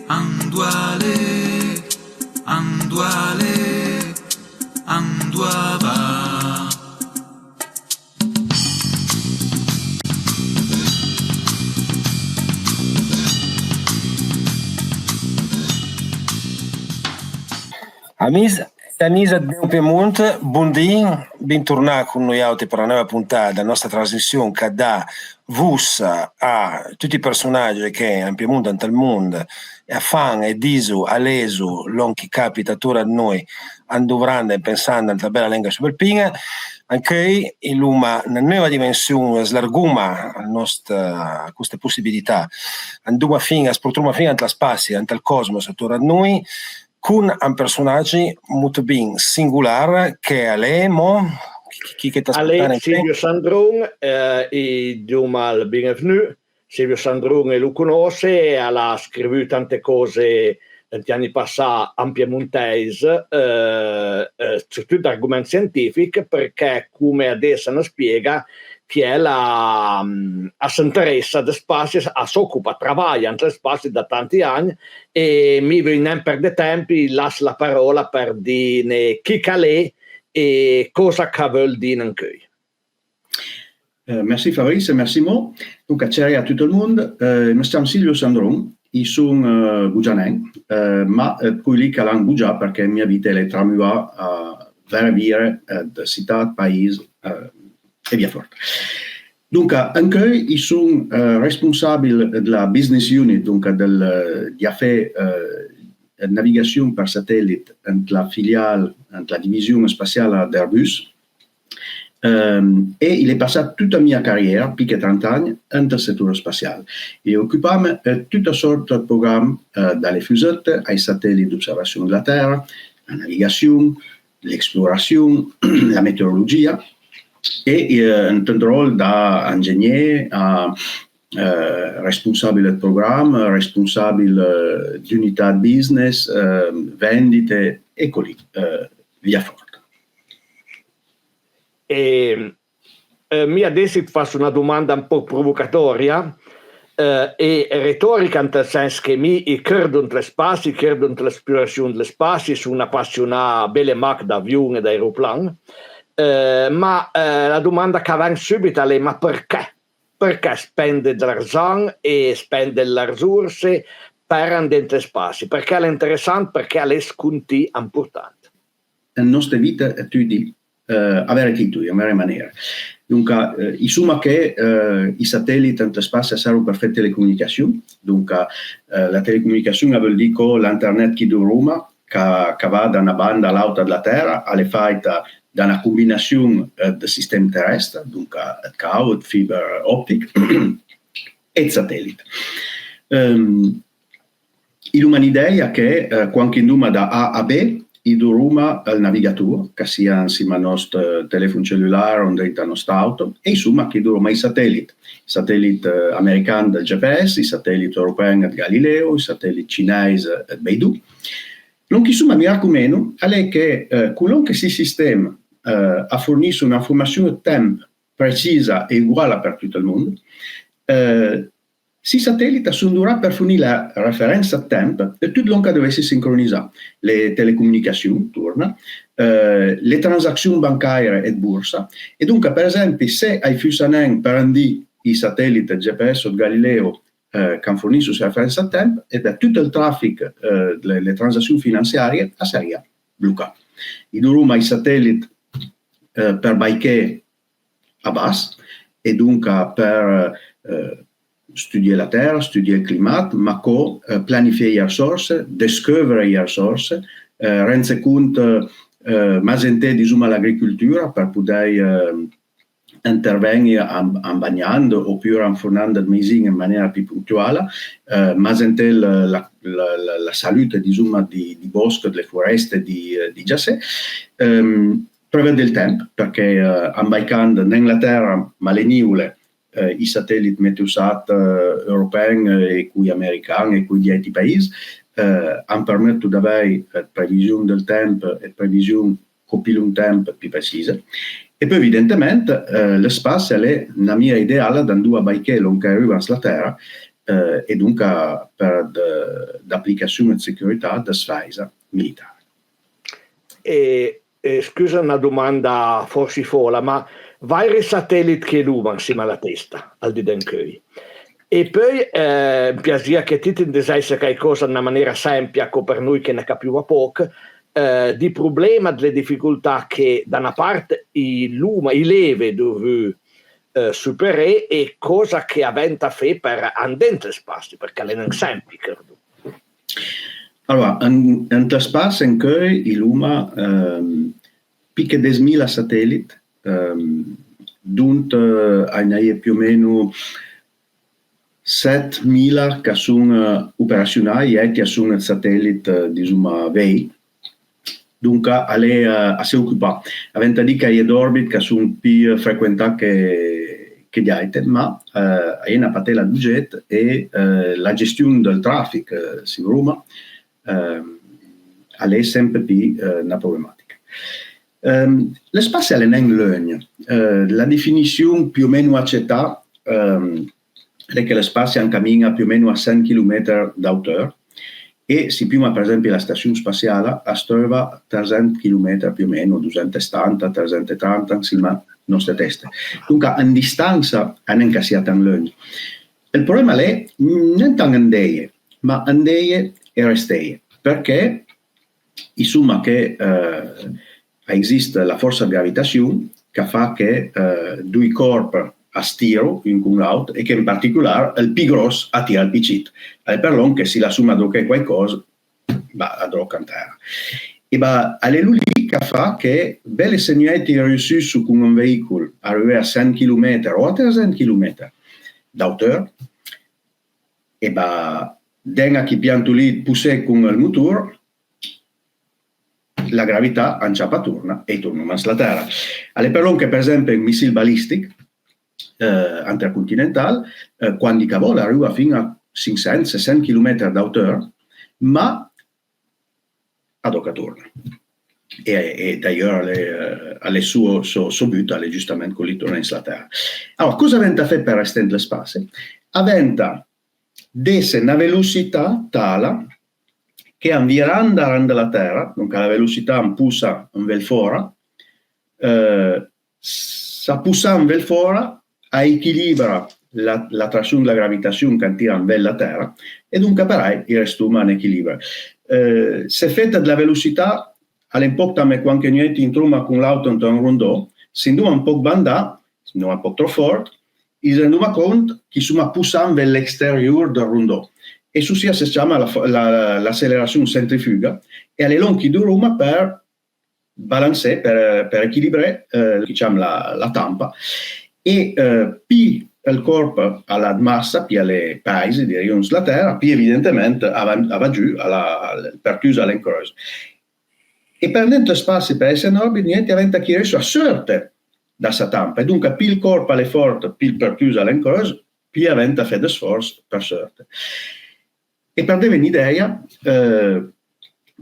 Anduale, anduale, anduava. Anisa del Piemonte, buondì, bentornati con noi per una nuova puntata della nostra trasmissione che dà vussa a tutti i personaggi che in Piemonte e nel mondo e fan e diso, aleso, l'on che capita ora a noi, andovrando e pensando alla bella lingua superpina, anche in una nuova dimensione, slarguma queste possibilità, andiamo fino a sportare fino al spazio, al cosmos attorno a noi, con un personaggio molto ben singolare che è Alemo, chi che ti ascolta Silvio Sandron e Dumal bienvenue. Silvio Sandron lo conosce, ha scritto tante cose negli anni passati in piemontese, soprattutto argomenti scientifici, perché come adesso ne spiega che è si interessa di spazi, si occupa, lavora negli spazi da tanti anni e mi viene per dei tempi lascio la parola per dire chi è e cosa che vuol dire anche. Merci Fabrice, merci Mo. Donc, ciao a tutto il mondo. Mi chiamo Silvio Sandron, io sono bugianen, ma quelli che l'hanno bugia perché la mia vita è tramua a veramente da città, paese e via forte. Dunque, anche io sono responsabile della business unit, dunque di affari navigazione per satellite la filiale, la divisione spaziale d'Airbus. E il è passato tutta la mia carriera, più che 30 anni, nel settore spaziale. E occupavo tutta sorta di programmi, dalle fusette ai satelliti di osservazione della Terra, la navigazione, l'esplorazione, la meteorologia e un ruolo da ingegnere a responsabile del programma, responsabile di unità business, vendite e così via forte. Mi adesso ti faccio una domanda un po' provocatoria e retorica, nel senso che mi credo nelle spazi, credo nell'esplorazione delle spazi, sono appassionato belle macchine d'avione e d'aeroplano, ma la domanda che viene subito è ma perché? Perché spende l'argent e spende le risorse per andare nei spazi? Perché è interessante? Perché è sconti importante? La nostra vita è tutti avere titoli, avere maniera. Dunque, insomma che i satelliti nello spazio servono per fare telecomunicazione. Dunque, la telecomunicazione vuol dire che l'internet che da Roma, che va da una banda all'altra della Terra, è fatta da una combinazione del sistema terrestre, dunque cloud, fiber optic e satellite. Il un'idea che qualche numero da A a B i Roma al navigatore, che sia insieme al nostro telefono cellulare o dentro la nostra auto, e insomma che Roma i satelliti americani del GPS, i satelliti europei del Galileo, i satelliti cinesi del Beidou. Non che insomma mi raccomando è che quello che si sistema a fornire un'informazione a tempo precisa e uguale per tutto il mondo, si satelliti sono durati per fornire la referenza a tempo e tutto quello che dovesse sincronizzare. Le telecomunicazioni, torna, le transazioni bancarie e borsa. E dunque, per esempio, se hai fusanen per andare i satelliti GPS o Galileo che forniscono la referenza a tempo, e da tutto il traffico, le transazioni finanziarie, a seria bloccato. I Roma i satelliti per baiché a basso e dunque per studiare la Terra, studiare il clima, ma co pianificare le risorse, descrivere le risorse, rendere conto masente di l'agricoltura per poter intervenire bagnando oppure fornendo il mesino in maniera più puntuale, masente la salute di bosco, delle foreste di Giassè, prevede il tempo perché ambaicando nella Terra ma le nuvole i satelliti Meteosat europei e quelli americani e quelli di altri paesi hanno permesso di avere previsioni del tempo e previsioni con più un tempo più precise. E poi evidentemente lo spazio è la mia ideale da andare a baichello che arriva sulla Terra e dunque per l'applicazione di sicurezza da sfesa militare. Scusa una domanda forse folla, ma vai satellite che l'uomo insieme alla testa, al di dentro. E poi mi piace che ti indesai qualcosa in una maniera semplice, per noi che ne capiamo poco, di problema, delle difficoltà che da una parte i leve dove superare e cosa che avventa fe per andare in spazio, perché è un semplice. Allora, in spazio in cui il Luma picche 10.000 satelliti, dunque hai più o meno 7.000 che sono operazionali e che sono satelliti diciamo vei. Dunque a si occupa avendo di che gli orbit che sono più frequentati che gli altri, ma è una patella di jet e la gestione del traffico si Roma è sempre più una problematica. Le spazio è in legno, la definizione più o meno accettata è che le spazio cammina più o meno a 100 km d'auteur e si prima per esempio la stazione spaziale a trova a 300 km più o meno, 270, 330 insieme alle nostre teste. Dunque in distanza non è sia tan legno. Il problema è non tanto andare, ma andare e restare, perché insomma che esiste la forza di gravitazione che fa che due corpi a stiro in un l'altro e che in particolare il più grosso attira il piccino. È per l'on che si la somma di qualcosa va a drocca in terra. E è lui che fa che belle segnaletti riusciti su un veicolo arrivare a 100 km o a 300 km d'auteur e denga chi pianto lì poussé con il motore la gravità anciappa torna e torna sulla terra. Alle per l'on che per esempio il missile balistico intercontinental quando vola arriva fino a 500-600 km d'auteur ma ad occatorno e d'ailleurs alle suo but alle giustamente con ritorno sulla terra. Allora cosa aventa a fare per estendere le spazio? Aventa desse una velocità tale che anviranda rende la terra dunque la velocità pussa un vel fora sa pussa un vel fora a equilibra la trazione della gravitazione che tira in bella terra e dunque per il resto umano equilibra. Se fetta della velocità all'importa me qualche niente in truma con l'auto in un rondò, se induma un po' bandà, non un po' troppo forte, si renduma conto che insomma pussam dell'exterior del rondò e su sia si chiama l'accelerazione centrifuga e alle longhi di Roma per balancer, per equilibrare diciamo la tampa e più il corpo alla massa, più alle paesi di Rion sulla Terra, più evidentemente va giù per chiusa all'incrocio. E per dentro spazio per essere in orbita, niente aventa chi riesce a sorte da questa tampa. E dunque più il corpo è forte, più per chiusa all'incrocio, più aventa fede sforzo per sorte. E per dare un'idea,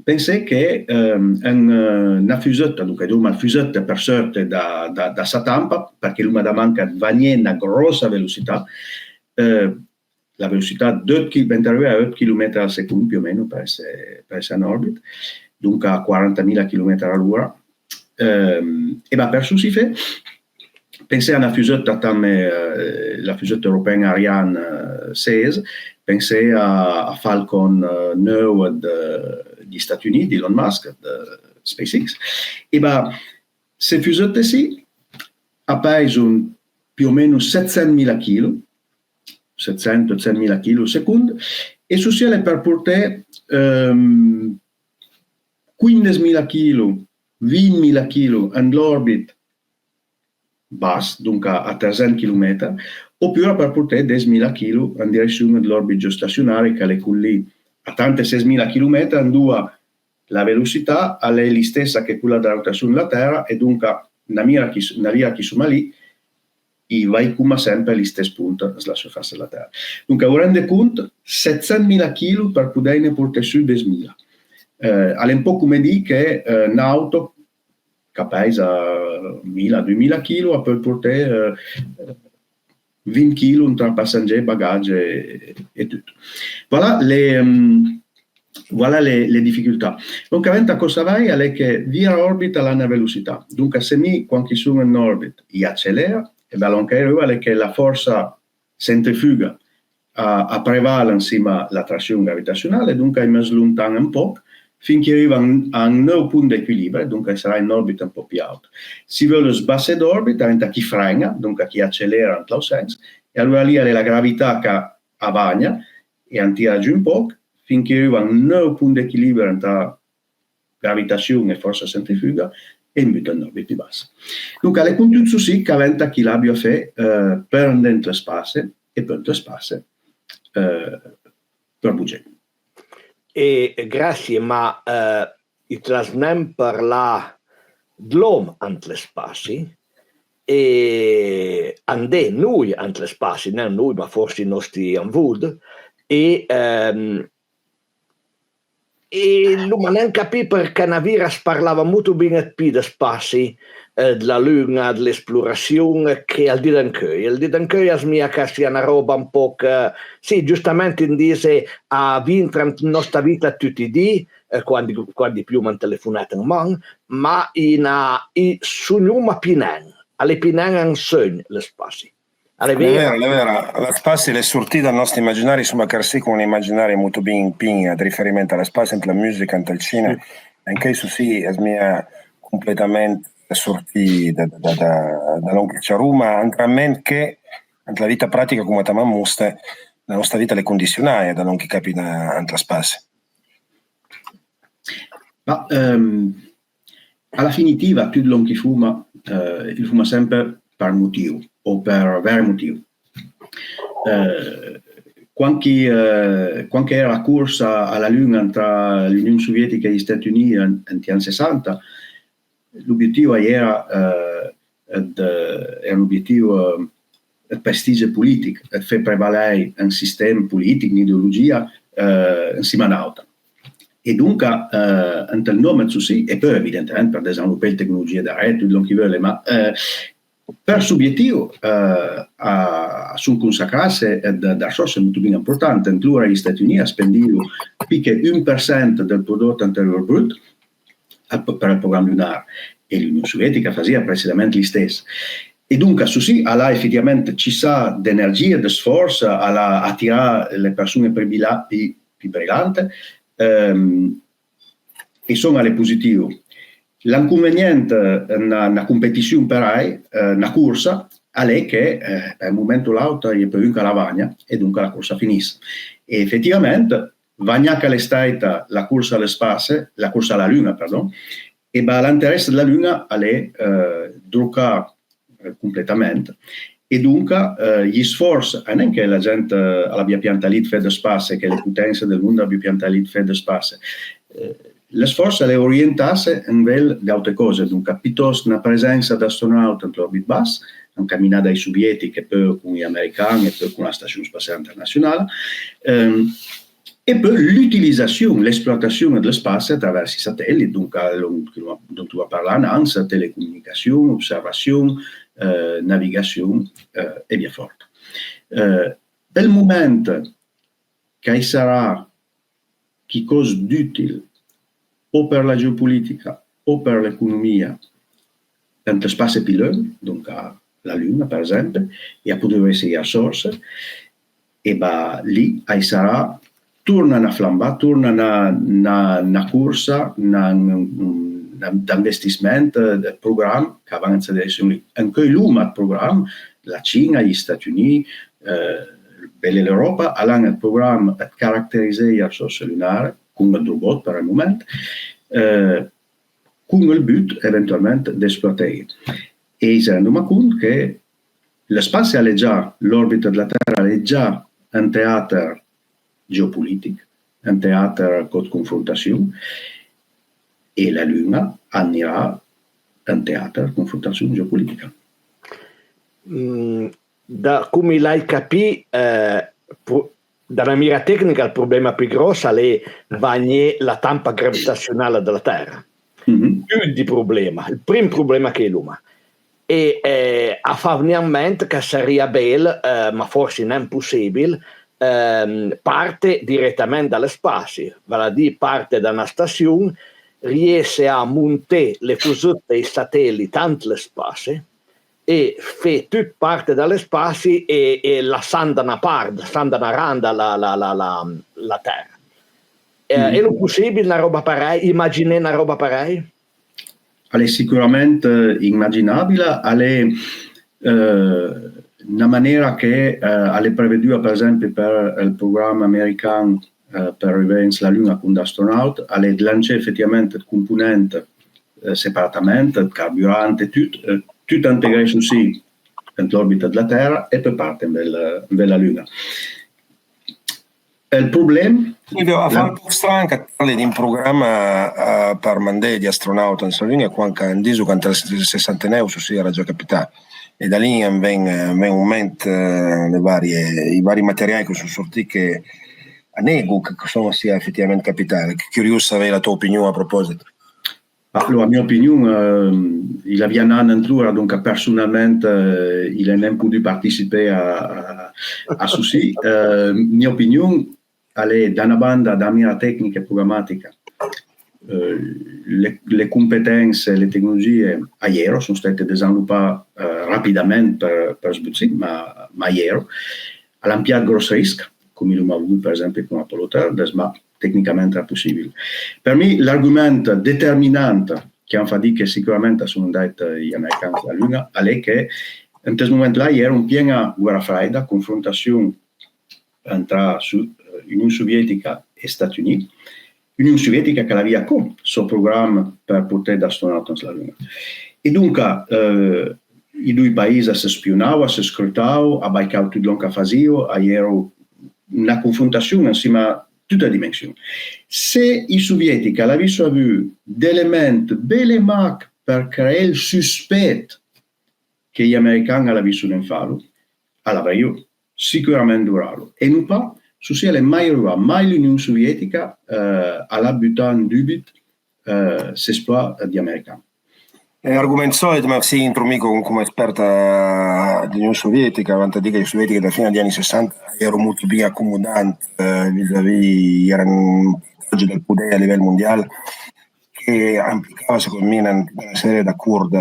pensai che una fusetta, dunque una fusetta per sorte da questa tampa, perché l'una da manca va una grossa velocità, la velocità per arrivare a 8 km al secondo più o meno per essere in orbita, dunque a 40.000 km all'ora. E per sussife, pensai a una fusetta come la fusetta europea Ariane 6, pensai a Falcon 9 degli Stati Uniti, Elon Musk, SpaceX, e se fusette sì, pesano più o meno 700.000 kg, 700-800.000 kg al secondo, e su cielo per portare 15.000 kg, 20.000 kg all'orbita basso, dunque a 300 km, oppure per portare 10.000 kg in direzione dell'orbita geostazionaria che è lì a tante 6.000 km, in due la velocità è la stessa che quella della rotazione della Terra e dunque una via che sono lì i vai come sempre agli stessi punti sulla surface della Terra. Dunque, vi rende conto, 700.000 kg per poter portare su 10.000. È un po' come dire che un'auto che pesa 1.000-2.000 kg può portare 20 kg tra passeggeri, bagaggi e tutto. Voilà le difficoltà. Donc, aventa cosa vai è che via orbita la velocità. Dunque, se mi, quando sono in orbita, accelera, e anche è che la forza centrifuga a prevale insieme alla trazione gravitazionale, dunque mi slontana un po' finché arriva a un nuovo punto di equilibrio, dunque sarà in orbita un po' più alto. Si vuole sbassare d'orbita, diventa chi frena, dunque chi accelera in tal senso, e allora lì è la gravità che avvagna e tira giù un po' finché arriva a un nuovo punto di equilibrio tra gravitazione e forza centrifuga e in butta in orbita più bassa. Dunque, le condizioni sì che diventa chi l'abbia fatto per dentro le spasse e per le spasse per bugie. E grazie, ma i trasnem parla dell'uomo ante le spassi e andè noi ante le spassi, non noi, ma forse i nostri anvud, e l'uomo non capì perché Naviras parlava molto bene più di spassi, della luna, dell'esplorazione, che al di d'anchoi. Al di d'anchoi è mia che sia una roba un po' che, sì, giustamente dice a vincere la nostra vita tutti i giorni, quando più mi hanno telefonato ma in sogno pinan, alle pinan un sogno, le spassi. È vero, la spazio è sortita dal nostro immaginario, insomma, che è un immaginario molto ben ad riferimento alla spazio, alla musica, al cinema, anche su sì, è mia completamente sortita da l'oncle Ciaruma, anche a me che anche la vita pratica come ta mammuste, la nostra vita le condizionai da non che capita anche la spazio. Ma alla finitiva, tutto l'on che fuma, il fuma sempre per motivo o per vero motivo. Quando era la corsa alla Luna tra l'Unione Sovietica e gli Stati Uniti negli anni 60, l'obiettivo era un obiettivo di prestigio politico, di far prevalere un sistema politico, un'ideologia insieme a un'altra. E dunque, anche il nome sì, e poi evidentemente per sviluppare le tecnologie da rete, non chi vuole, ma per subiettivo sul consacrarsi da risorse molto ben importanti, includere gli Stati Uniti ha spendito più che 1% del prodotto interno brutto per il programma lunare e l'Unione Sovietica faceva precisamente gli stessi. E dunque, sì, là effettivamente ci sa di energia, di sforzo, a attirare le persone più brillanti e sono alle positive. L'inconveniente una competizione per AI, una corsa, è che al momento l'auto è per una lavagna e dunque la corsa finisce. E effettivamente, vagna che l'estaita la corsa alle spasse, la corsa alla Luna, pardon, e l'interesse della Luna è druccare completamente. E dunque gli sforzi, non che la gente abbia piantato fede spasse, che le potenze del mondo abbiano piantato fede spasse, le sforzo è orientarsi in vel di altre cose, dunque piuttosto una presenza di astronauti nell'orbita basso, una camminata dai sovietici e poi con gli americani e poi con la Stazione Spaziale Internazionale, e poi l'utilizzazione, l'esploitazione dello spazio attraverso i satelliti, dunque dove tu parlare, anche telecomunicazione, osservazione, navigazione e via forte. Nel momento che sarà qualcosa di utile o per la geopolitica o per l'economia nel spazio più lungo, dunque la Luna per esempio, e a poter essere risorse, e lì sarà torna una flambata, torna una corsa, un investimento del programma che avanza adesso lì. Anche l'UMA programma, la Cina, gli Stati Uniti, l'Europa, hanno il programma che caratterizza la risorsa lunare con il robot per il momento, con il but eventualmente di esploitare. E si rendono conto che lo spazio è già, l'orbita della Terra è già un teatro geopolitico, un teatro con confrontazione, e la Luna andrà un teatro di confrontazione geopolitica. Da come l'hai capito, dalla mira tecnica il problema più grosso è la tampa gravitazionale della Terra. Più di problema, il primo problema che è l'uomo. e a favniamente che sarebbe bello, ma forse non possibile, parte direttamente dalle spazi, vale a dire parte da una stazione, riesce a montare le fusette e i satelliti tanto le spazi e fa tutta parte dalle spazi e la sanda una parte, sanda una randa la terra. È lo possibile una roba pareil? Immaginare una roba pareil? È sicuramente immaginabile, è una maniera che è preveduta per esempio per il programma americano per arrivare sulla Luna con l'astronauta, è di lanciare effettivamente il componente separatamente, il carburante, tutto integrato sì nell'orbita della Terra e poi parte nella Luna. Il problema a fa un po' strano che parli di un programma per mandare di astronauta in Sardegna quando hanno detto che nel 69 si era già capitato e da lì vengono in mente i vari materiali che sono sortiti che a nego che sono sia effettivamente capitali. Curioso avere la tua opinione a proposito. La mia opinione, il avvia un'annatura, donc personalmente il è non potuto partecipare a Susi. Mia opinione è da una banda da mia tecnica e programmatica. Le competenze, le tecnologie a ieri sono state sviluppate rapidamente per sbuzzare, ma ieri all'ampiato grosso rischio, come l'abbiamo avuto per esempio con Apollo 13, ma tecnicamente è possibile. Per me l'argomento determinante che hanno fatto dire che sicuramente sono andati gli americani alla Luna è che in questo momento là era un piena guerra fredda, confrontazione tra Unione Sovietica e Stati Uniti. L'Unione Sovietica che aveva con il suo programma per poter astronauti sulla Luna. E dunque i due paesi si spionavano, si scrutavano, a baicato tutto quello che facevano, era una confrontazione insieme a tutte le dimensioni. Se i sovietici avessero avuto degli elementi belle marche per creare il sospetto che gli americani avessero in farlo, l'avrebbero sicuramente durato. E non pas, se è mai arrivato, mai l'Unione Sovietica alla buttare in dubito l'esploit degli americani. Argomento solito, ma sì, intromico come esperta dell'Unione Sovietica, avanti a dire che i sovietici alla fine degli anni 60 erano molto più accomodanti vis-à-vis, erano un del potere a livello mondiale che implicava secondo me una serie di accordi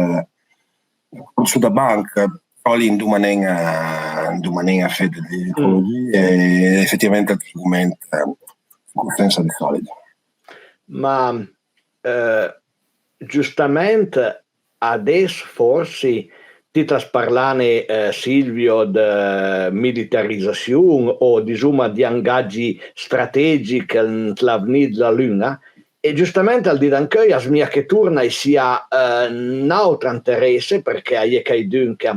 sulla banca, però lì in domani a fede di ecologia e effettivamente il documento senza di solito. Ma giustamente adesso forse ti trasparlane Silvio di militarizzazione o insomma di ingaggi strategici nell'avvenire della Luna e giustamente al di anche a mia che torna sia un altro interesse perché è che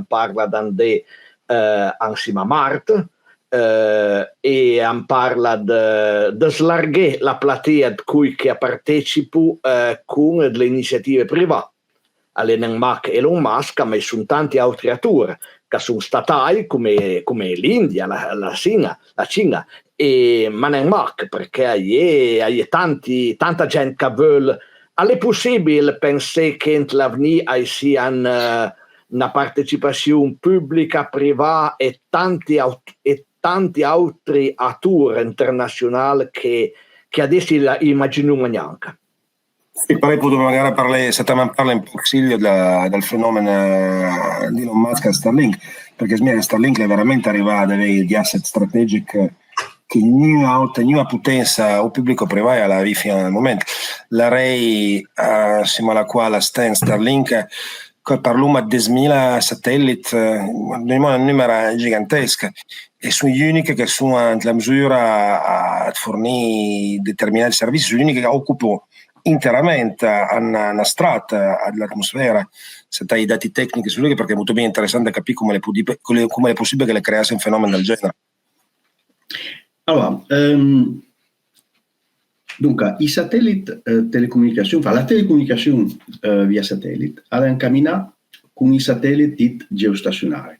parla di insieme a Marte e parla di slargare la platea di cui che partecipa con le iniziative private. Elon Musk, ma sono tanti altri attori che sono statali come l'India, la Cina, e ma non Musk perché hai tanta gente che vuole. È possibile pensare che nell'avvenire sia una partecipazione pubblica, privata e tanti altri attori internazionali che adesso immaginiamo neanche. Sì, poi potremmo magari parlare un po' Silvio del fenomeno di Elon Musk a Starlink, perché Starlink è veramente arrivato a degli asset strategici che nessuna potenza o pubblico privato alla fino al momento. La RAI, insieme alla quale sta Starlink, parliamo di 10.000 satelliti, un numero gigantesco, e sono gli unici che sono in misura a fornire determinati servizi, sono gli unici che occupano interamente una strata dell'atmosfera, se hai i dati tecnici su lui, perché è molto ben interessante capire come è possibile che le creasse un fenomeno del genere. Allora, dunque, i satelliti telecomunicazione, la telecomunicazione via satellite è incamminata con i satelliti geostazionari.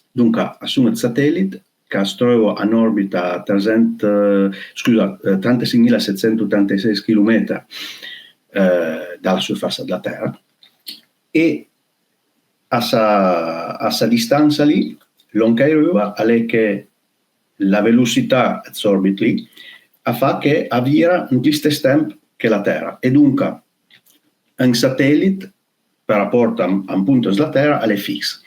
Dunque, assume il satellite che si trova in orbita 36.786 km dalla superficie della Terra e a sa distanza lì, l'oncairua è che la velocità dell'orbita lì fa che avvira in stesso tempo che la Terra, e dunque un satellite per rapporto a un punto della Terra è fisso.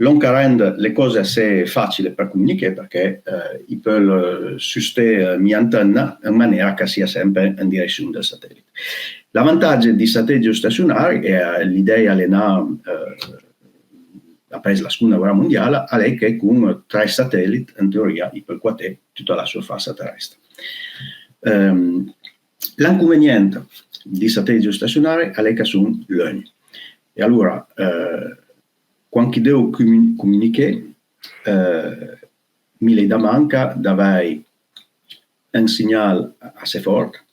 L'onca rende le cose assez facili per comunicare, perché il peut sostenere mia antenna in maniera che sia sempre in direzione del satellite. L'avvantaggio di satelliti geostazionari, e l'idea ha preso la seconda guerra mondiale, è che con 3 satelliti in teoria il peut quadrare tutta la surface terrestre. L'inconveniente di satelliti geostazionari è che sono lunghi, e allora quando devo comunicare mi le da manca d'avere un segnale assez forte,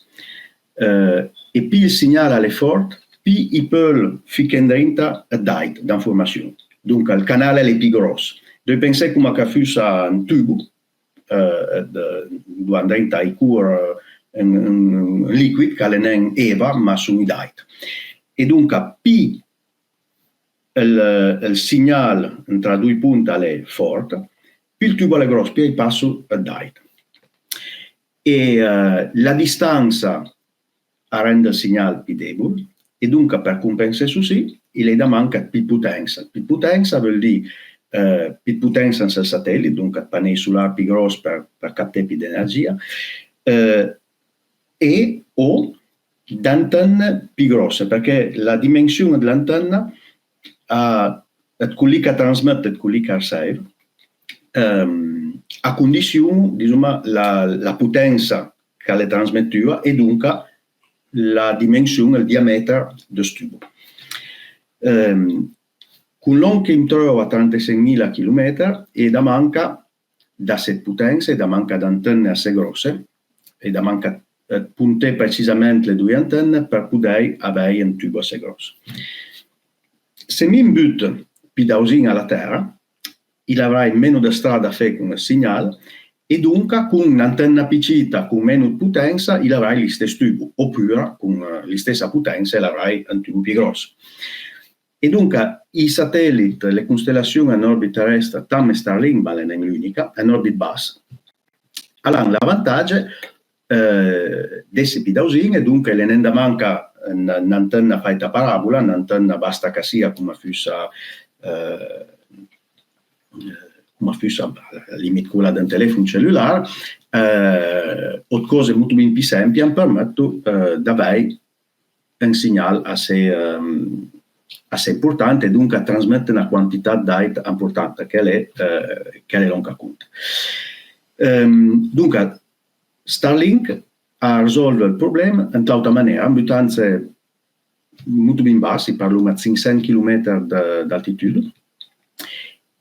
e più il segnale è forte, più il peut ficcare dentro date d'informazione. Dunque il canale è più grosso. Devi pensare come che fosse un tubo dove dentro il cuore un liquido che non è EVA ma sono i date. E dunque più il segnale tra 2 punti è forte, più il tubo è grosso, più il passo è date. E la distanza rende il segnale più debole, e dunque per compensare su sì, il da manca più potenza. Più potenza vuol dire più potenza nel satellite, dunque pannelli solari più grossi per captare più energia, e o d'antenne più grosse, perché la dimensione dell'antenna quelli che trasmette e quelli che riceve a condizione, diciamo, la potenza che le trasmettiva, e dunque la dimensione, il diametro del tubo. Con l'on che mi trovo a 36.000 km e da manca da 7 potenze, e da manca d'antenne assai grosse, e da manca puntare precisamente le 2 antenne per poter avere un tubo assai grosso. Se mi butto più da usina alla Terra, il avrai meno di strada a fare con il segnale, e dunque con un'antenna piccina con meno potenza il avrai lo stesso tubo, oppure con la stessa potenza l'avrai un tubo più grosso. E dunque i satelliti, le costellazioni in orbita terrestre, come Starlink, ma non è l'unica, in orbita bassa, hanno l'avvantaggio di essere più da usina, e dunque le non manca un'antenna fatta parabola, un'antenna basta che sia come fosse al limite quella del telefono cellulare, o cose molto più semplici permettono di avere un segnale assai importante, e dunque trasmette una quantità di dati importante che è longa conta. Dunque Starlink ha risolto il problema in tale maniera, in distanze molto ben basse, parliamo di 500 km d'altitudine.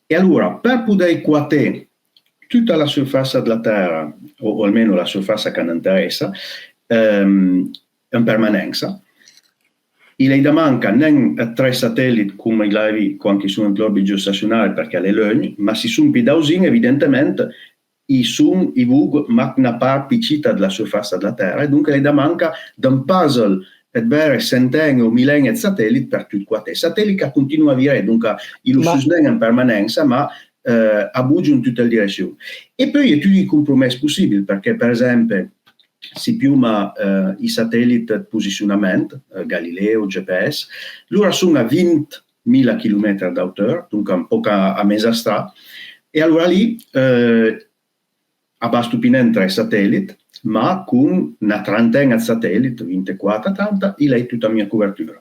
E allora, per poter quadrare tutta la surface della Terra, o almeno la surface che non interessa, in permanenza, il da manca non 3 satelliti come il lavi quando sono in orbita geostazionare, perché le lunghe, ma si sono più da usine, evidentemente i vug ma una parte piccina della surface della Terra, e dunque da manca di un puzzle per avere centinaia o migliaia di satelliti per tutti quanti. Satelliti che continuano a vivere, dunque il sostengono in permanenza, ma abbugiano in tutte le direzioni. E poi è tutti i compromessi possibili, perché per esempio si piuma i satelliti di posizionamento, Galileo, GPS, loro sono a 20.000 km d'auteur, dunque un po' a mezza strada, e allora lì abbastupinano 3 satelliti, ma con una trentina di satelliti, 24, 30, il è tutta la mia copertura.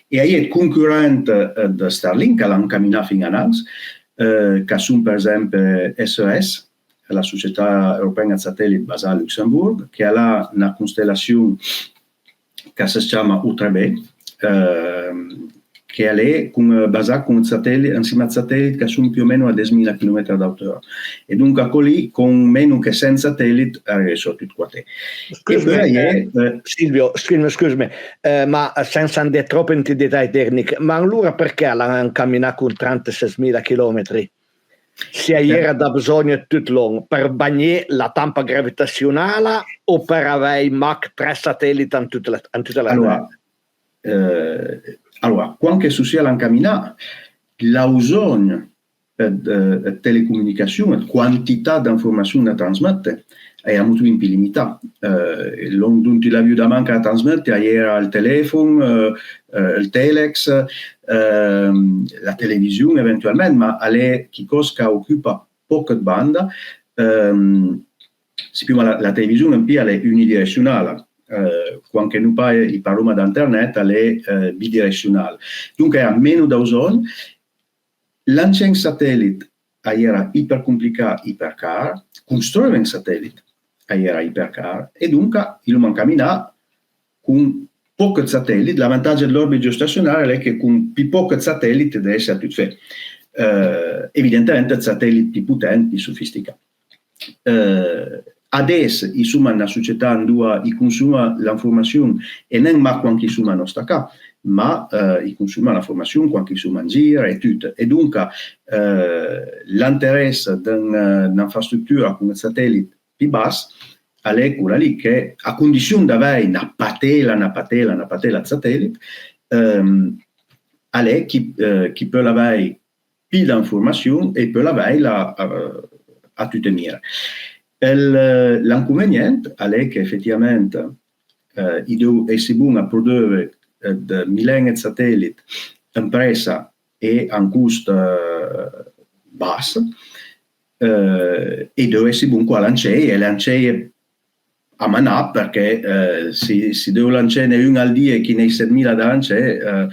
E ahí il concorrente di Starlink, che l'hanno camminato fino a Nantes, che sono per esempio SES, la società europea di satelliti basata a Luxemburgo, che ha una costellazione che si chiama U3B, che è basata con satelliti, insieme a satelliti che sono più o meno a 10.000 km d'auteur. E dunque con meno che 100 satelliti sono tutti quanti. Silvio, scusami, ma senza andare troppo in dettagli tecnici, ma allora perché hanno camminato con 36.000 km? Se era da bisogno tutto lungo per bagnare la tampa gravitazionale o per avere Mach 3 satelliti in tutta la allora, quando si sia camminata, l'usogno di telecomunicazione, quantità di informazioni da trasmettere è molto illimitata. Tutti la da manca da trasmettere era il telefono, il telex, la televisione eventualmente, ma è chi cosa occupa poca banda. La televisione è unidirezionale. Quando non parliamo di internet è bidirezionale, dunque ha meno da usare. Lanciare un satellite era ipercomplicato, ipercaro, costruire un satellite era ipercaro, e dunque il camminare con pochi satelliti. L'avvantaggio dell'orbita geostazionaria è che con pochi satelliti deve essere tutto fatto. Evidentemente satelliti più potenti, più sofisticati. Adesso insomma una società in cui consuma l'informazione e non ma quando insomma non sta qua, ma consuma l'informazione quando insomma in giro e tutto, e dunque l'interesse di un'infrastruttura con il satellite più basso è quella lì, che a condizione di avere una patela satellite è chi può avere più d'informazione e può avere a tutte mire. L'inconveniente è che effettivamente è buono a produrre millenni di satelliti in presa e a un costo basso, e dove è buono a lanciare a manà, perché si deve lanciare uno al dia e chi nei 7.000 da lanciare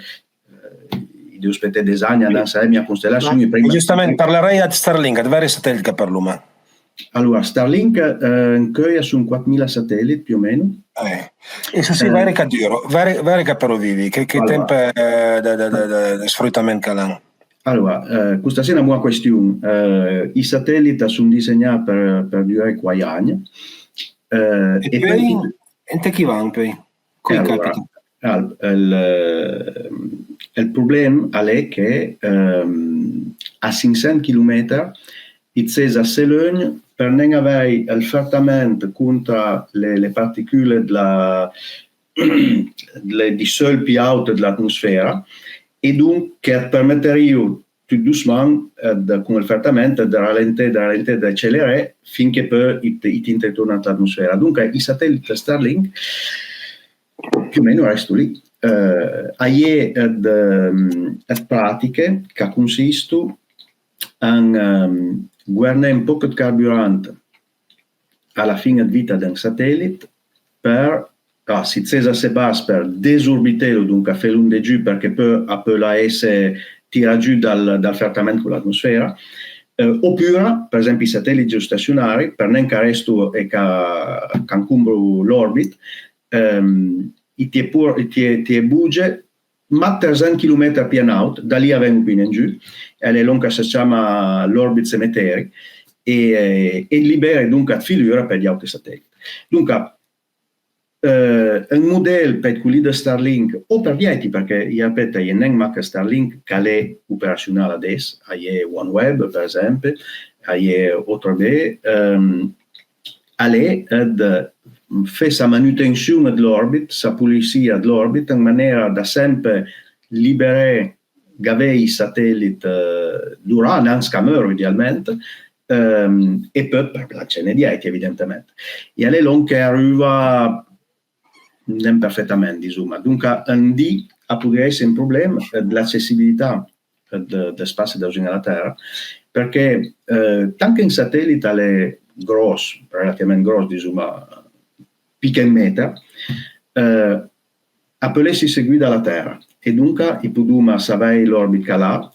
devo aspettare dei anni a lanciare la mia costellazione. Giustamente parlerei di Starlink, di vari satelliti che parliamo. Allora, Starlink in sono 4.000 satelliti più o meno. E se vari che duro, vari che però vivi, che allora, tempo di sfruttamento che hanno? Allora, questa è una buona questione. I satelliti sono disegnati per durare 4 anni. E poi, in chi vanno poi? Il problema è che a 500 km il Cesa Selogno, per non avere il trattamento contro le particelle di sole più alte dell'atmosfera, e dunque permetterebbe tutto doucement con il trattamento di rallentare, di accelerare finché poi ti torna all'atmosfera. Dunque i satelliti Starlink più o meno restano lì. Hai pratiche che consistono in guardare un po' di carburante alla fine di vita di un satellite per si cesa se basta per desorbitare, dunque fare un giù perché poi essere tira giù dal trattamento con l'atmosfera, oppure per esempio i satelliti geostazionari per non che resto e che incumbro l'orbit, ti buge ma 300 km più in alto, da lì vengono più in giù, e è lunga si chiama l'orbit cemetery, e libera dunque filura per gli altri satelliti. Dunque un modello per quelli di Starlink o per gli altri, perché io ripeto, non è manca Starlink che è operazionale adesso, è OneWeb per esempio, è O3B, è fa la manutenzione dell'orbit, la pulizia dell'orbit in maniera da sempre liberare i satelliti durante un scamero idealmente, e poi per la cena di IT evidentemente. E è long che arriva non perfettamente, insomma. Dunque un D potrebbe essere un problema dell'accessibilità del spazio da usare alla Terra, perché anche un satellite è grosso, relativamente grosso, insomma, più un metro, può essere seguito dalla Terra, e dunque possiamo sapere l'orbita che ha,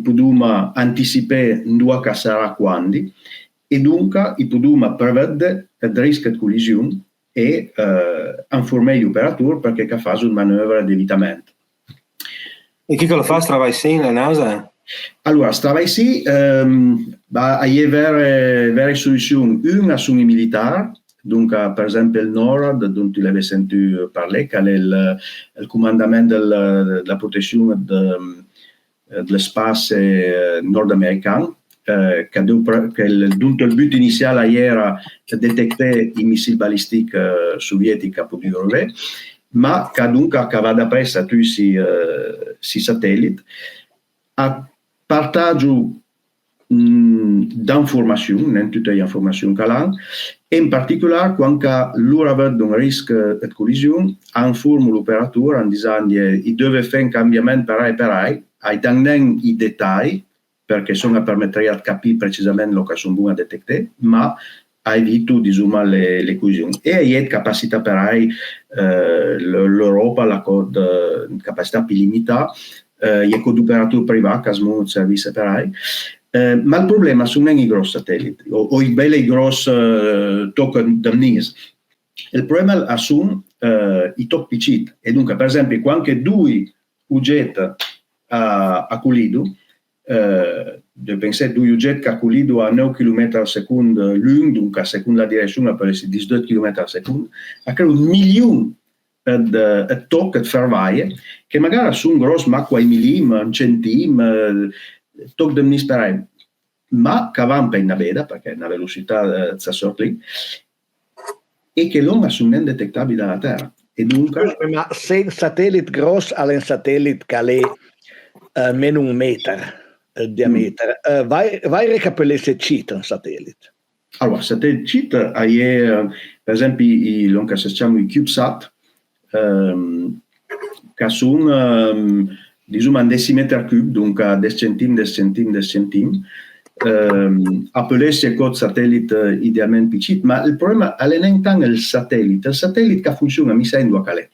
possiamo anticipare dove sarà quando, e dunque possiamo prevedere il rischio di collisione e informare gli operatori perché fanno una manovra di evitamento. E chi lo fa? Stava sì la NASA? Allora, stava sì, hai varie soluzioni. Una sono i militari, dunque per esempio il NORAD, dove tu l'avevi sentito parlare, che è il comandamento della protezione dell'spazio nordamericano, che il but iniziale era detectare i missili balistici sovietici a Podurove, ma che dunque va da presso a tutti i satelliti. partaggio d'informazioni, in tutte le informazioni che hanno, e in particolare quando loro vedono un rischio di collisione, informano l'operatore dicendo che deve fare un cambiamento per ai danno i dettagli, perché sono permettere di capire precisamente lo che sono buone a detectare, ma ha evitato le collisioni. E hai capacità per l'Europa, la capacità più limitata, i operatori privati che hanno un servizio per ma il problema sono i grossi satelliti o i belli grossi token d'amnis. Il problema sono i top piccini. E dunque, per esempio, quando due oggetti a collido, io pensate due oggetti che collido a 9 km al secondo l'un, dunque a seconda la direzione per essere 12 km al secondo, ha creato 1 milione di tocchi di fervaie che magari sono grossi, ma qua un centim, tocchi d'amnis per ma che vanno per una veda, perché è una velocità lì, e che l'onda sono indetectabili dalla Terra. E dunque, ma se il satellite grosso è un satellite che è meno 1 metro il diametro, vai a recapire se cita un satellite. Allora, satellite cita per esempio che si chiamano i CubeSat, che sono diciamo un decimetro cube, dunque 10 centim, 10 centim, 10 centim, appelati come satellite idealmente piccini, ma il problema è non il satellite che funziona mi sa in due calè.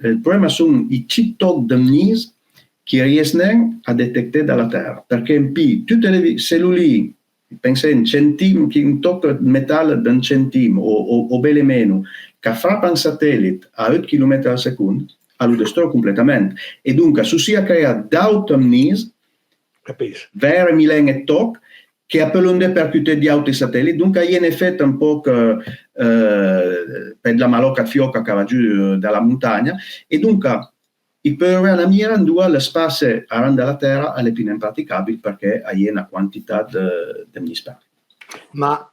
Il problema sono i chip d'amnis che riescono a detectare dalla Terra, perché in più tutte le cellule, pensate in centim, che un tocco di metallo di un centimo o bene meno, che frappa un satellite a 8 km al secondo, lo distrugge completamente. E dunque, su sia crea d'autamnis, vere millenni toc, che appelano percuté di altri satelliti, dunque in effetti un po' per la malocca fioca che va giù dalla montagna, e dunque i per la mira due le spasse dalla Terra alle più impraticabili perché hai una quantità di misper. Ma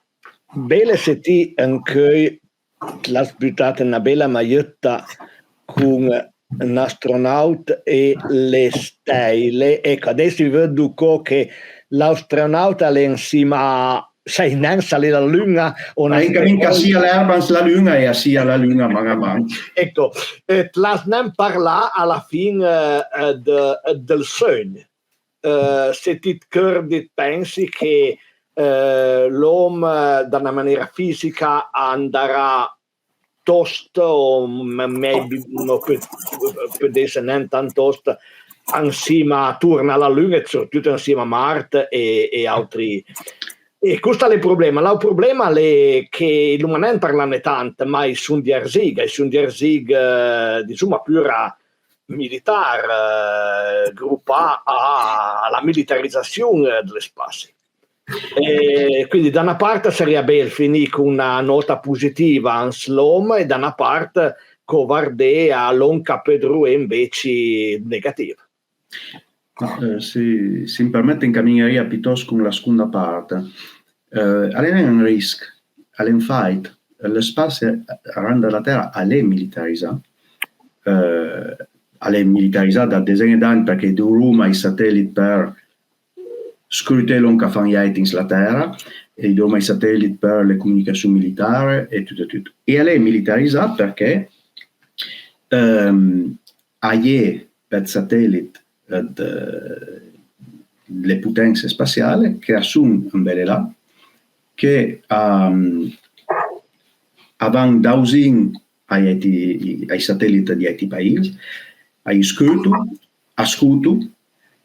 belle se ti anche l'ha buttata una bella maglietta con un astronauta e le stelle. Ecco, adesso vi vedo che l'astronauta è insieme sai non sale la luna o ma mica sia l'erba la luna e sia la luna man. Ecco, non parla alla fine del sogno. Se ti pensi che l'uomo da una maniera fisica andrà tosto o maybe non può essere neanche tanto tosto insieme torna alla Luna e soprattutto insieme a Marte e altri. E questo è il problema. Il problema è che non ne parlano tanto, ma sono di Erzig, diciamo pura militare, gruppa alla militarizzazione dello spazio. Quindi da una parte sarebbe bello finire con una nota positiva in slom e da una parte covardea l'onca pedro e invece negativa. Se mi permette incammineria piuttosto con la seconda parte. È un rischio, è un fight. Lo spazio rende la Terra è militarizzato. È militarizzato da decenni d'anni perché Roma i satelliti per scrutare l'onca fan la Terra e i satelliti per le comunicazioni militari e tutto. E è militarizzato perché hai per satelliti le potenze spaziali che assumono un bel là che avevano dausin ai satelliti di altri paesi, ai ascolto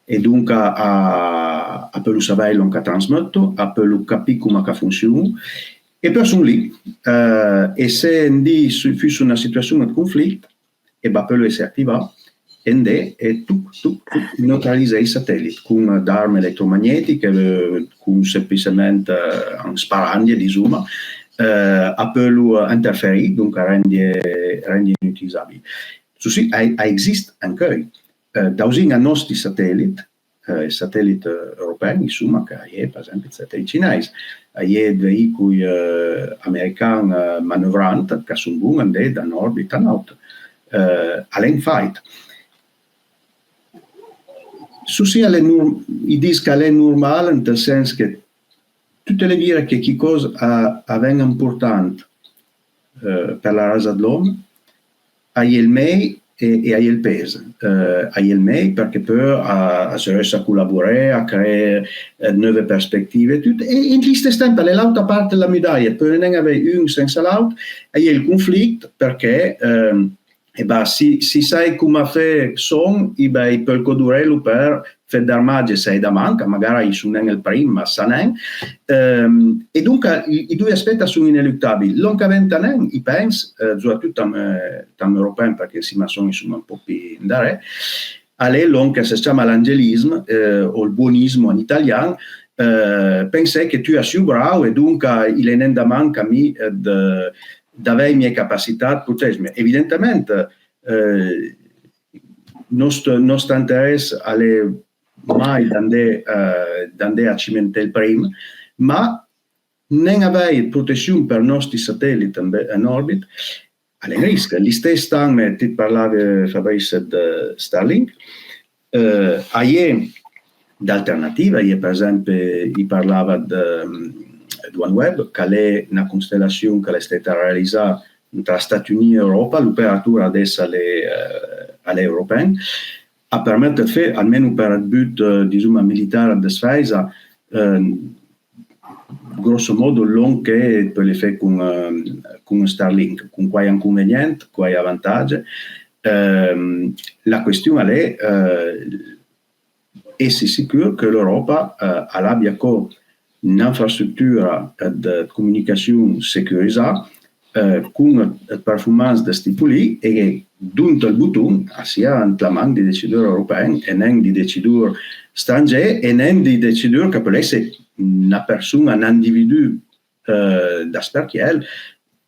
e dunque a per lo sapere che trasmetto, a per lo capire come funziona e poi sono lì e se fosse una situazione di conflitto e va per essere attivato e tu neutralizza i satelliti con armi elettromagnetiche, con semplicemente sparandie di zoom, a per interferire, dunque rende inutilizzabili. Così esiste anche da nostri satelliti, i satelliti europei, insomma, che è per esempio il satellite cinese, i veicoli americani manovranti che sono buoni da un'orbita in alto, all'in fight. i disc è normale nel senso che tutte le dire che chi cosa avvenga importante per la razza dell'uomo ha il mei e ha il peso. Ha il mei perché poi si riesce a collaborare, a creare nuove prospettive e in stesso tempo l'altra parte della medaglia poi non avere un senza l'altro ha il conflitto perché si sai come fare son per il codurello per Federmagge sei da manca, magari sono nel prima, sanen, e dunque i due aspetti sono ineluttabili. L'oncaventa i pensi, soprattutto tam europei, perché si sono insomma un po' più in dare, è l'onca si chiama l'angelismo o il buonismo in italiano, pensai che tu sei bravo e dunque il nenda manca mi d'avere mie capacità di proteggermi. Evidentemente nostro interesse è mai d'andare a cimentare il primo, ma non avere protezione per i nostri satelliti in orbita è un rischio. Gli stessi stanno, ti parlavi Fabrice di Starlink, d'alternativa, per esempio, parlava di OneWeb, che è una costellazione che è stata realizzata tra Stati Uniti e Europa, l'operatura adesso è europea, a permettere di fare, almeno per il but militare di difesa, grosso modo l'on che per le fare con Starlink, con quai inconvenienti, quai vantaggi. La questione è essere sicuro che l'Europa abbia un'infrastruttura di comunicazione securizzata con performance di stipuli e che dunque il bottone sia in mano di decidori europei e non di decidori stranieri e non di decidori che può essere una persona, un individuo da sperchiel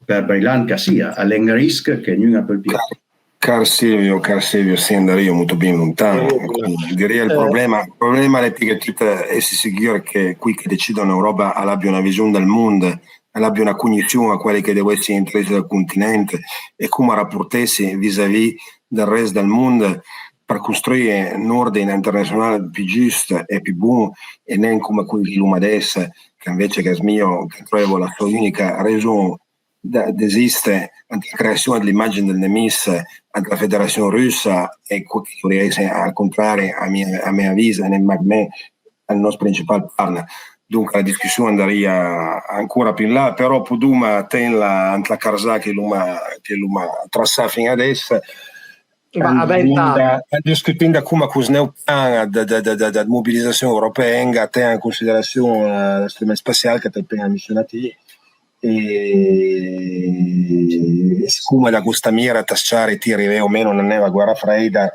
per brillante che sia, è un rischio che non ha più. Caro Silvio, sì, andare io molto ben lontano. Direi il problema è che tutte essi sicuri che qui che decidono in Europa abbia una visione del mondo, abbia una cognizione a quelli che deve essere interesse del continente e come rapportarsi vis-à-vis del resto del mondo per costruire un ordine internazionale più giusto e più buono e non come quello di adesso, che invece che mio che trovo la sua unica ragione esiste la creazione dell'immagine del nemico anche la federazione russa e al contrario a mia avviso nel magme al nostro principale partner. Dunque la discussione andrebbe ancora più in là, però Puduma tenla anche la Karzai che l'uma trasà fino adesso discutendo come cos'neu da mobilizzazione europea tenga in considerazione la strumento spaziale che è la missione e siccome da questa mira tasciare tiri o meno non è la guerra fredda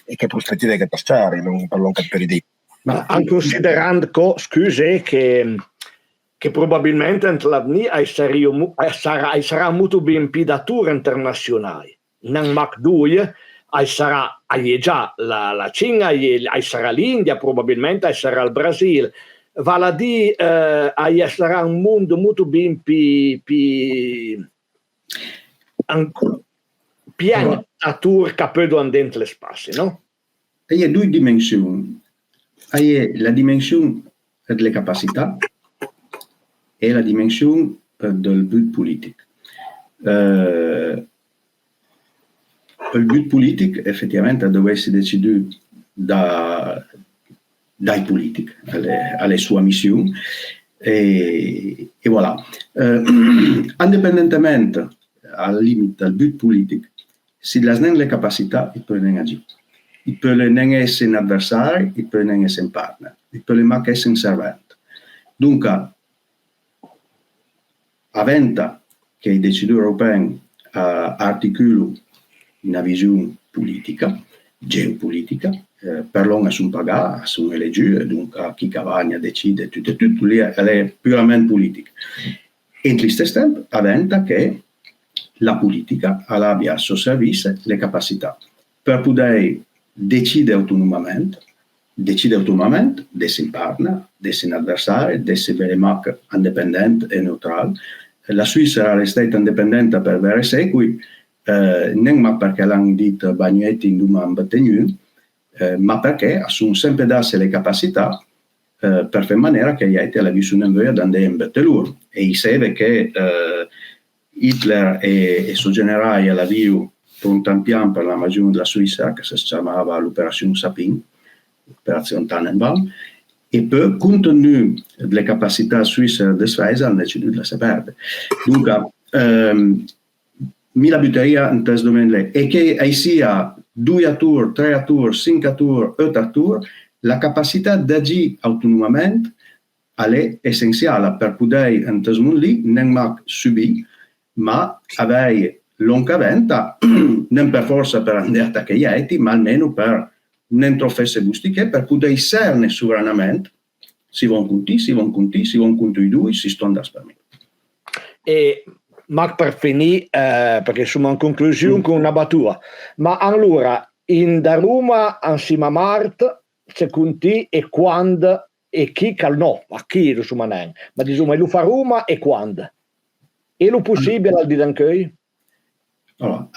e che prospettive che tasciare non per lungo periodo. Ma anche considerando scuse che probabilmente sarà molto ben pidatura internazionale non Mac 2 sarà già la Cina sarà l'India probabilmente sarà il Brasile vale a dire sarà un mondo molto ben più pianificatura che poi andare le spazi, no? E ha due dimensioni. La dimensione delle capacità e la dimensione del but politico. Il but politico effettivamente deve essere deciso dai politici, alle sue missioni e voilà. Indipendentemente al limite del but politico, se non le capacità, il può non agire. Il può non essere un avversario, il può non essere un partner, il può non essere un servente. Dunque, avventa che i decidori europei articolano una visione politica, geopolitica, per l'onga sono pagati, sono eletti, dunque chi cavagna decide tutto lì è puramente politica. E in stesso tempo avventa che la politica abbia a suo servizio le capacità per poter decidere autonomamente di essere un partner, di essere un avversario, di essere veramente indipendente e neutrale. La Svizzera è stata indipendente per vari secoli, non perché l'hanno detto Bagnetti in Duma Battegnu, ma perché assume sempre darsi le capacità per fare in maniera che gli altri la vissuno in via d'andare in Bettelur. E si sa che Hitler e suo generale la viu per un tampian per la magione della Svizzera, che si chiamava l'Operazione Sapin, l'Operazione Tannenbaum, e poi, compte tenu delle capacità svizzere di Svizzera, hanno deciso di lasciare perdere. Dunque, mi la butteria in questo momento è che sia 2 tour, 3 tour, 5 tour, 8 tour, la capacità di agire autonomamente è essenziale per poter in questo mondo lì non subire, ma avere l'oncaventa, non per forza per andare a attaccare gli altri, ma almeno per non trofesse bustiche, per poter esserne sovranamente, si vanno conti, si vanno conti i due, si stanno da spermare. E ma per finire, perché siamo in conclusione con una battuta, ma allora in da Roma insieme a Mart secondo te e quando e chi no, a chi lo ma diciamo lo fa Roma e quando e lo possibile al di d'anche? Allora,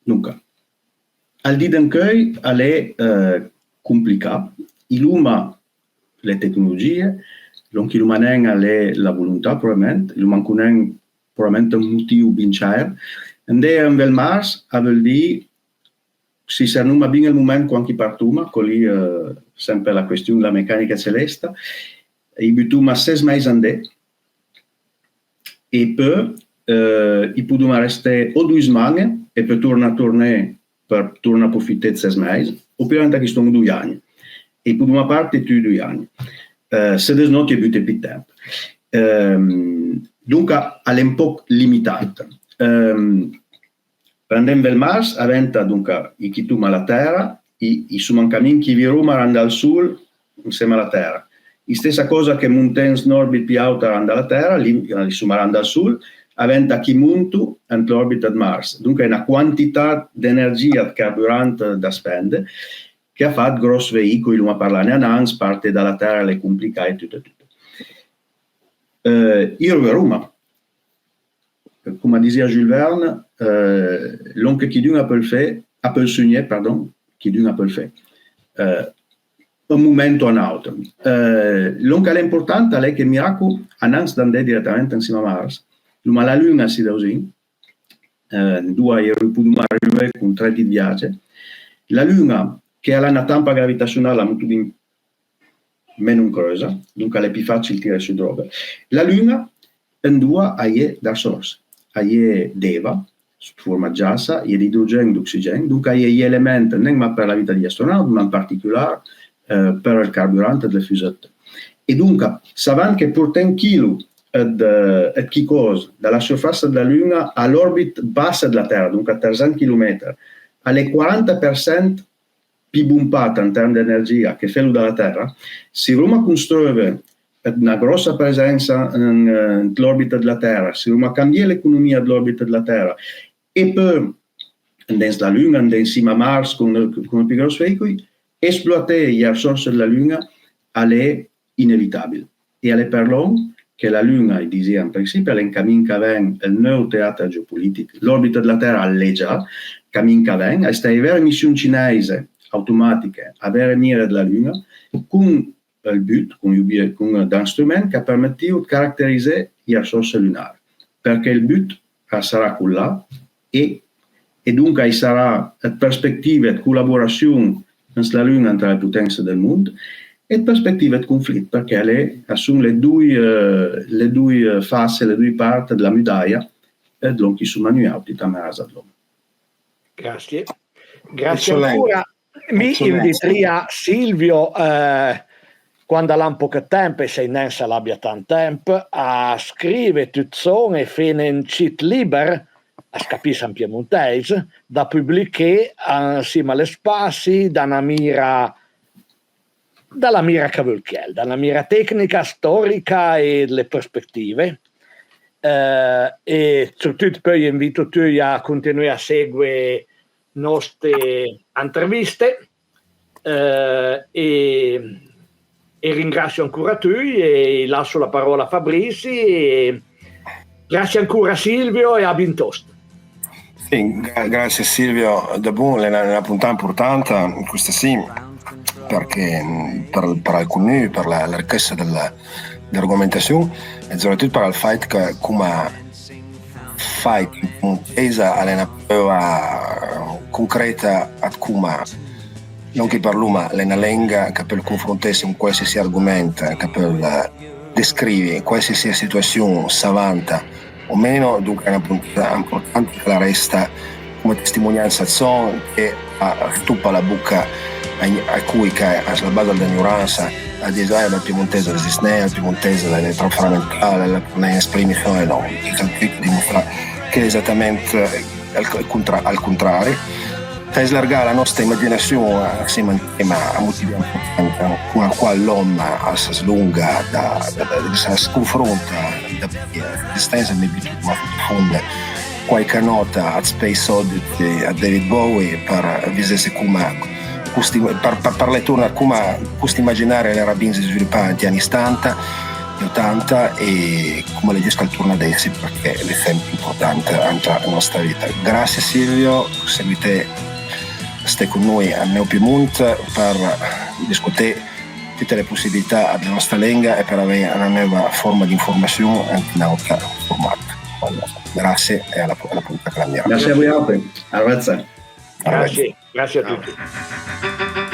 dunque al di d'anche è complicato, iluma le tecnologie, non chi l'umanen è la volontà probabilmente, l'umancunen probabilmente un motivo vincere, andare in Mars vuol dire si sarà bene il momento quando partuma, con lì sempre la questione della meccanica celeste, i butuma 6 mesi andare e poi i potuma restare o 2 settimane e poi tornare per approfittare 6 mesi, oppure anche che sono 2 anni e potuma parte tutti 2 anni. Se des no ti butte più tempo. Dunque è un po' limitata. Prendendo il Mars, aventa dunque i chituma alla Terra, i sumancamini che vi Roma randa al Sul insieme alla Terra. La stessa cosa che Montaigne Norbit più alta randa alla Terra, lì randa al Sul, aventa chi muntu nell'orbita di Mars. Dunque è una quantità di energia di carburante da spendere che ha fatto grossi veicoli, ma parlare a Nans, parte dalla Terra, le complicate tutto. Io a Roma, come diceva Jules Verne, l'oncle chi d'un a peu fait, chi d'un a peu fait. Un momento a un altro. L'oncle importante è che il miracolo a Nans d'andare direttamente insieme a Mars, ma la Luna si da così, 2 euro con 3 di viaggio, la Luna che ha una tampa gravitazionale molto meno incrosa, dunque è più facile tirare su droga. La Luna in 2 è da source, è deva, sotto forma giassa, è di idrogeno e di ossigeno, dunque è gli elementi non per la vita degli astronauti, ma in particolare per il carburante delle fusette. E dunque, sappiamo che porta un chilo di cosa dalla superficie della Luna all'orbita bassa della Terra, dunque a 300 km, alle 40% più bumpata in termini di energia che fa dalla Terra, se Roma costruisce una grossa presenza nell'orbita della Terra, se Roma cambia l'economia dell'orbita della Terra e poi nella Luna, insieme a Mars con i più grossi veicoli, esploitare le risorse della Luna è inevitabile. E è per l'uomo che la Luna, diceva in principio, è un cammino che viene il nuovo teatro geopolitico. L'orbita della Terra è già cammino che viene, è stata vera missione cinese automatiche a venire dalla Luna con il but, con un strumento che permette di caratterizzare le risorse lunari, perché il but sarà quello e dunque sarà prospettive di collaborazione nella Luna tra le potenze del mondo e prospettive di conflitto, perché le assume le due facce, le due parti della medaglia e non chi sono manuati da casa dell'uomo. Grazie ancora. Mi inviteria Silvio, quando ha un po' di tempo e se non se l'abbia tanto tempo, a scrivere tutte e fare un sito libero, a scapire in piemontese, da pubblicare insieme alle spazi, dalla mira cavalchiel, dalla mira tecnica, storica e le prospettive. E soprattutto poi invito tutti a continuare a seguire nostre interviste e ringrazio ancora tutti e lascio la parola a Fabrizi e grazie ancora Silvio e a bintosto. Sì, grazie Silvio. Dopo è una puntata importante, questa sì, perché per alcuni, per la ricchezza dell'argomentazione e soprattutto per il fatto che come fight intesa è una prova concreta a come non che parliamo è una lingua che per confrontarsi con qualsiasi argomento, che per descrivere qualsiasi situazione savanta o meno, dunque è una puntata importante che la resta come testimonianza che stuppa la bocca a cui che sulla base dell'ignoranza a dire il piemontese resiste, il piemontese è troppo fondamentale, non esprime no, dimostra che è esattamente al contrario. Per slargare la nostra immaginazione assieme a un tema a motivi importanti con il quale l'uomo si slunga, si confronta l'esistenza di una profonda qualche nota a Space Oddity a David Bowie per vedere come per lettura come questo immaginare le rabine si sviluppava negli anni 70 gli 80 e come le riesco al turno adesso perché è sempre importante anche nella nostra vita. Grazie Silvio, seguite stai con noi a Neo Piemonte per discutere tutte le possibilità della nostra lingua e per avere una nuova forma di informazione anche in altro formato. Grazie e alla puntata. Grazie a voi altri. Grazie a tutti.